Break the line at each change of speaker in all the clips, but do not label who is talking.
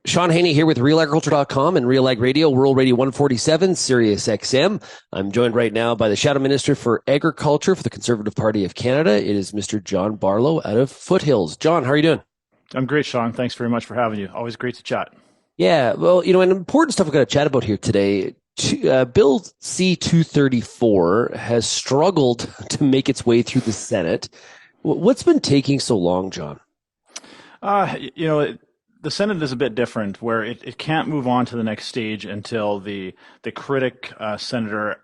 Sean Haney here with RealAgriculture.com and Real Ag Radio, World Radio 147, Sirius XM. I'm joined right now by the Shadow Minister for Agriculture for the Conservative Party of Canada. It is Mr. John Barlow out of Foothills. John, how are you doing?
I'm great, Sean. Thanks very much for having you. Always great to chat.
Yeah, well, an important stuff we've got to chat about here today. Bill C-234 has struggled to make its way through the Senate. What's been taking so long, John?
The Senate is a bit different, where it can't move on to the next stage until the critic senator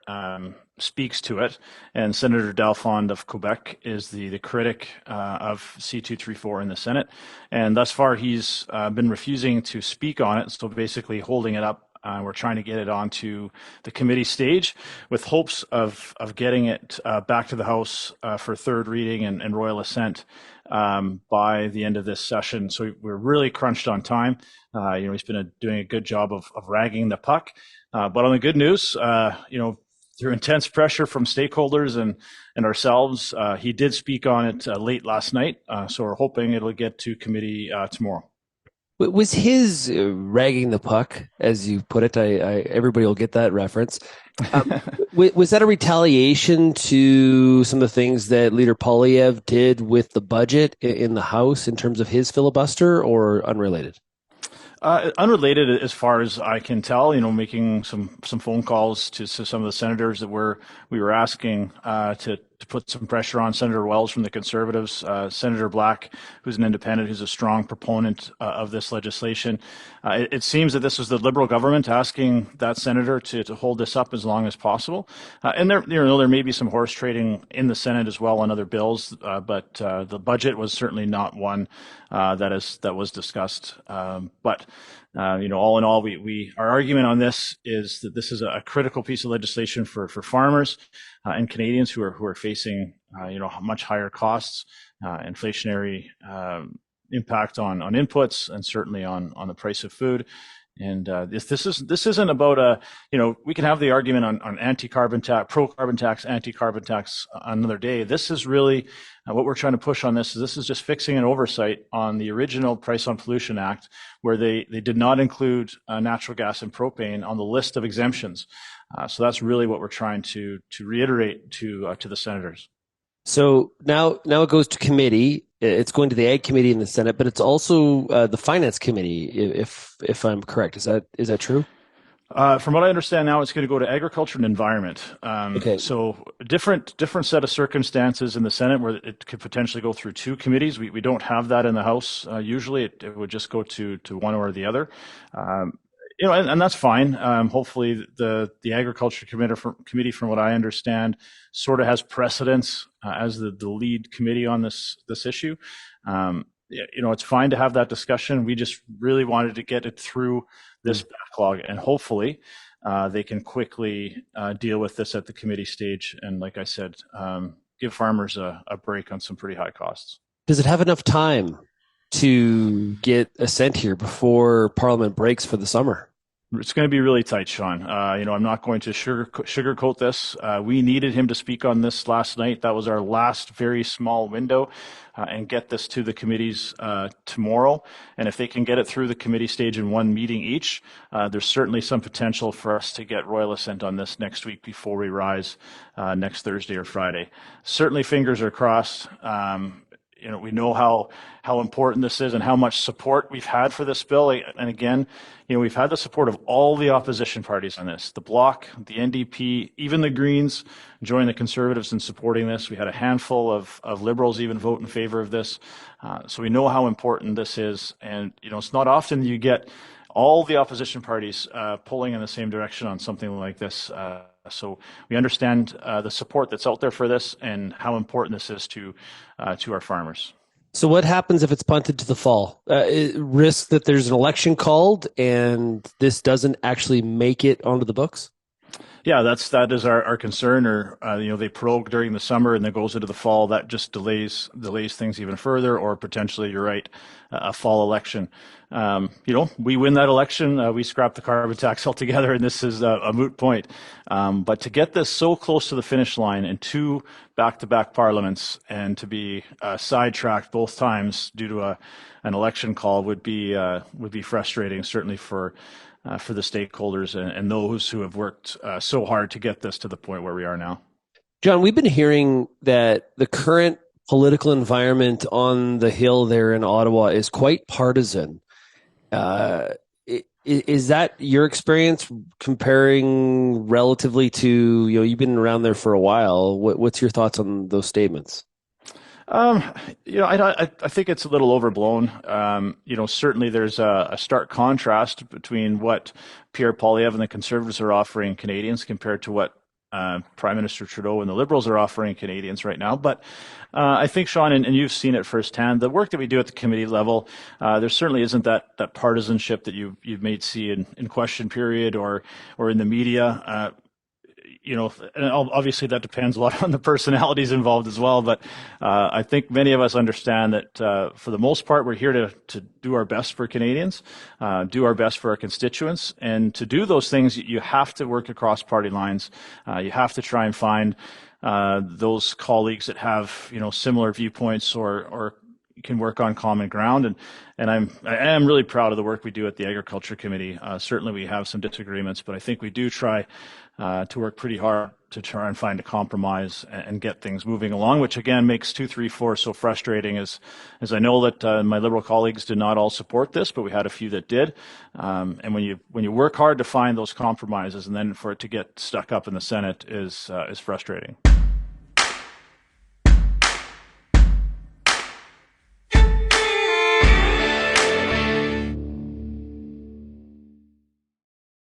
speaks to it, and Senator Dalfond of Quebec is the critic of C-234 in the Senate, and thus far he's been refusing to speak on it, so basically holding it up. We're trying to get it onto the committee stage with hopes of getting it back to the House for third reading and royal assent by the end of this session. So we're really crunched on time. He's been doing a good job of ragging the puck. But on the good news, through intense pressure from stakeholders and ourselves, he did speak on it late last night. So we're hoping it'll get to committee tomorrow.
Was his ragging the puck, as you put it? Everybody will get that reference. Was that a retaliation to some of the things that Leader Poilievre did with the budget in the House in terms of his filibuster, or unrelated?
Unrelated, as far as I can tell. Making some phone calls to some of the senators that we were asking to put some pressure on Senator Wells from the Conservatives, Senator Black, who's an independent, who's a strong proponent of this legislation. It seems that this was the Liberal government asking that senator to hold this up as long as possible. And there may be some horse trading in the Senate as well on other bills, but the budget was certainly not one that was discussed. But all in all, our argument on this is that this is a critical piece of legislation for farmers and Canadians who are facing much higher costs, inflationary impact on inputs, and certainly on the price of food. And this isn't about we can have the argument on anti-carbon tax, pro-carbon tax, anti-carbon tax another day. This is really what we're trying to push on this. This is just fixing an oversight on the original Price on Pollution Act, where they did not include natural gas and propane on the list of exemptions. So that's really what we're trying to reiterate to the senators.
So now it goes to committee. It's going to the Ag Committee in the Senate, but it's also the Finance Committee, if I'm correct. Is that true?
From what I understand now, it's going to go to Agriculture and Environment.
Okay.
So different set of circumstances in the Senate where it could potentially go through two committees. We don't have that in the House. Usually it would just go to one or the other. And that's fine. Hopefully the Agriculture Committee, from what I understand, sort of has precedence as the lead committee on this issue. It's fine to have that discussion. We just really wanted to get it through this backlog, and hopefully they can quickly deal with this at the committee stage. And like I said, give farmers a break on some pretty high costs.
Does it have enough time to get assent here before Parliament breaks for the summer?
It's going to be really tight, Sean. I'm not going to sugarcoat this. We needed him to speak on this last night. That was our last very small window, and get this to the committees tomorrow. And if they can get it through the committee stage in one meeting each, there's certainly some potential for us to get royal assent on this next week before we rise next Thursday or Friday. Certainly fingers are crossed. We know how important this is and how much support we've had for this bill. And again, we've had the support of all the opposition parties on this. The Bloc, the NDP, even the Greens joined the Conservatives in supporting this. We had a handful of Liberals even vote in favor of this. So we know how important this is. And, it's not often you get all the opposition parties pulling in the same direction on something like this. So we understand the support that's out there for this and how important this is to our farmers.
So what happens if it's punted to the fall? Risk that there's an election called and this doesn't actually make it onto the books?
Yeah, that is our concern. Or they prorogue during the summer and then goes into the fall. That just delays things even further. Or potentially, you're right, a fall election. We win that election, we scrap the carbon tax altogether, and this is a moot point. But to get this so close to the finish line in two back-to-back parliaments and to be sidetracked both times due to an election call would be frustrating, certainly for the stakeholders and those who have worked so hard to get this to the point where we are now.
John, we've been hearing that the current political environment on the Hill there in Ottawa is quite partisan. Uh, is that your experience comparing relatively to, you've been around there for a while. What's your thoughts on those statements?
Um, I think it's a little overblown. Certainly there's a stark contrast between what Pierre Poilievre and the Conservatives are offering Canadians compared to what Prime Minister Trudeau and the Liberals are offering Canadians right now. But I think, Sean, and you've seen it firsthand, the work that we do at the committee level, there certainly isn't that partisanship that you've made see in question period or in the media. And obviously that depends a lot on the personalities involved as well. But I think many of us understand that for the most part, we're here to do our best for Canadians, do our best for our constituents. And to do those things, you have to work across party lines. You have to try and find those colleagues that have, similar viewpoints or can work on common ground. And I am really proud of the work we do at the Agriculture Committee. Certainly we have some disagreements, but I think we do try to work pretty hard to try and find a compromise and get things moving along, which again makes 2, 3, 4 so frustrating as I know that my Liberal colleagues did not all support this, but we had a few that did. And when you work hard to find those compromises and then for it to get stuck up in the Senate is frustrating.